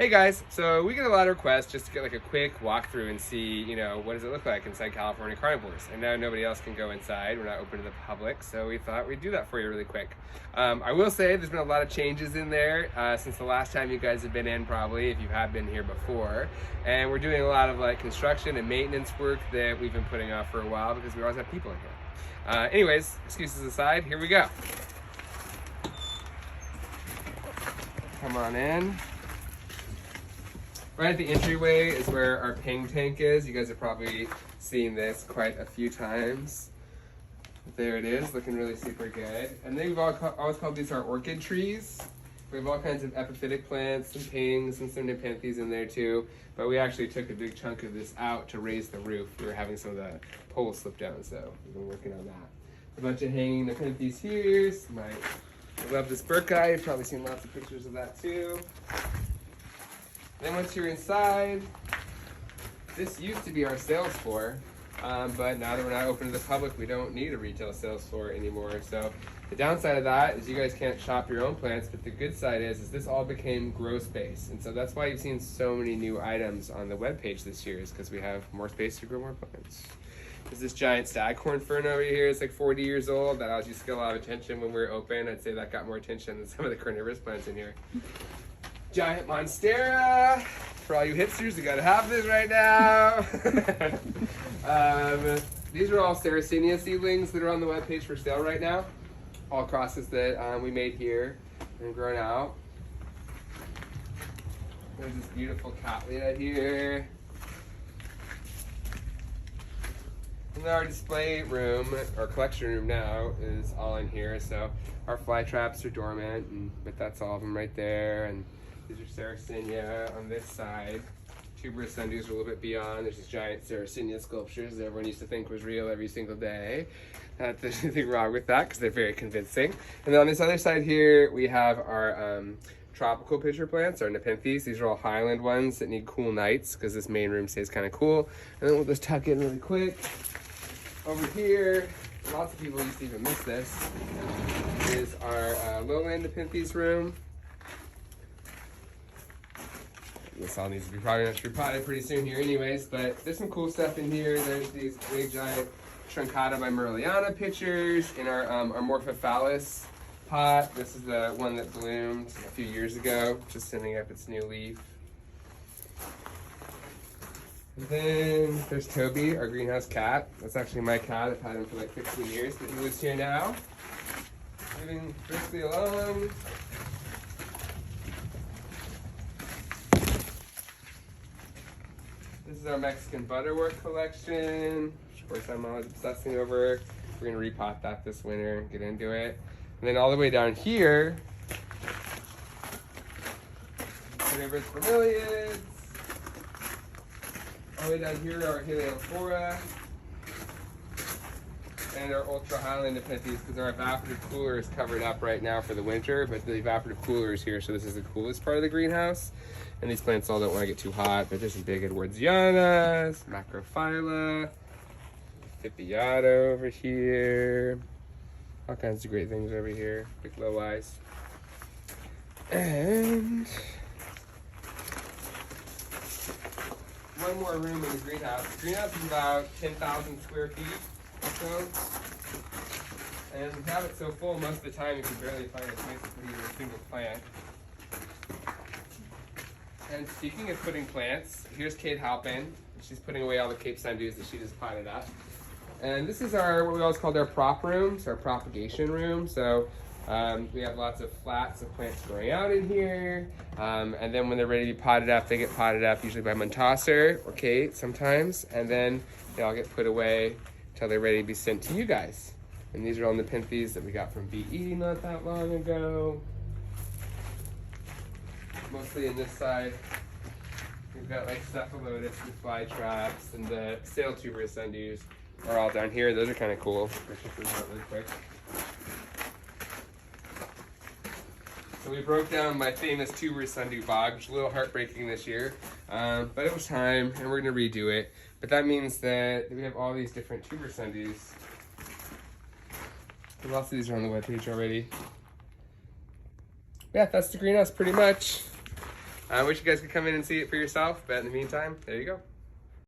Hey guys, so we get a lot of requests just to get like a quick walkthrough and see, what does it look like inside California Carnivores. And now nobody else can go inside. We're not open to the public, so we thought we'd do that for you really quick. I will say there's been a lot of changes in there since the last time you guys have been in, probably, if you have been here before. And we're doing a lot of like construction and maintenance work that we've been putting off for a while because we always have people in here. Anyways, excuses aside, here we go. Come on in. Right at the entryway is where our ping tank is. You guys have probably seen this quite a few times. There it is, looking really super good. And then we've always called these our orchid trees. We have all kinds of epiphytic plants, some pings, and some nepenthes in there too. But we actually took a big chunk of this out to raise the roof. We were having some of the poles slip down, so we've been working on that. A bunch of hanging nepenthes here. I love this Burkeye. You've probably seen lots of pictures of that too. Then once you're inside, this used to be our sales floor, but now that we're not open to the public, we don't need a retail sales floor anymore. So the downside of that is you guys can't shop your own plants, but the good side is this all became grow space. And so that's why you've seen so many new items on the webpage this year, is because we have more space to grow more plants. There's this giant staghorn fern over here. It's like 40 years old. That always used to get a lot of attention when we were open. I'd say that got more attention than some of the carnivorous plants in here. Giant monstera. For all you hipsters, you gotta have this right now. These are all Saracenia seedlings that are on the webpage for sale right now. All crosses that we made here and grown out. There's this beautiful cattleya here. And our display room, our collection room now, is all in here. So our fly traps are dormant, but that's all of them right there. And these are Saracenia on this side. Tuberous sundews are a little bit beyond. There's these giant Saracenia sculptures that everyone used to think was real every single day. There's nothing wrong with that because they're very convincing. And then on this other side here, we have our tropical pitcher plants, our nepenthes. These are all highland ones that need cool nights because this main room stays kind of cool. And then we'll just tuck in really quick. Over here, lots of people used to even miss this, is our lowland nepenthes room. This all needs to be repotted pretty soon here anyways, but there's some cool stuff in here. There's these big giant truncata by Merliana pitchers in our Amorphophallus pot. This is the one that bloomed a few years ago, just sending up its new leaf. And then there's Toby, our greenhouse cat. That's actually my cat. I've had him for like 15 years, but he lives here now. Moving briskly along. This is our Mexican butterwort collection, which of course I'm always obsessing over. We're gonna repot that this winter and get into it. And then all the way down here, Carnivorous bromeliads. All the way down here are Helianthora and our ultra highland nepenthes, because our evaporative cooler is covered up right now for the winter, but the evaporative cooler is here, so this is the coolest part of the greenhouse. And these plants all don't want to get too hot, but there's some big Edwardsianas, Macrophylla, Pipiata over here. All kinds of great things over here. Big low eyes. And one more room in the greenhouse. The greenhouse is about 10,000 square feet or so. And we have it so full most of the time you can barely find a place to put even a single plant. And speaking of putting plants, here's Kate Halpin. She's putting away all the Cape sundews that she just potted up. And this is what we always called our prop room, so our propagation room. So we have lots of flats of plants growing out in here. And then when they're ready to be potted up, they get potted up usually by Montauser or Kate sometimes. And then they all get put away until they're ready to be sent to you guys. And these are all nepenthes that we got from BE not that long ago. Mostly in this side, we've got like cephalotus and fly traps, and the sail tuberous sundews are all down here. Those are kind of cool. Let's check those out really quick. So we broke down my famous tuberous sundew bog, which is a little heartbreaking this year, but it was time, and we're gonna redo it. But that means that we have all these different tuberous sundews. Lots of these are on the webpage already. Yeah, that's the greenhouse pretty much. I wish you guys could come in and see it for yourself, but in the meantime, there you go.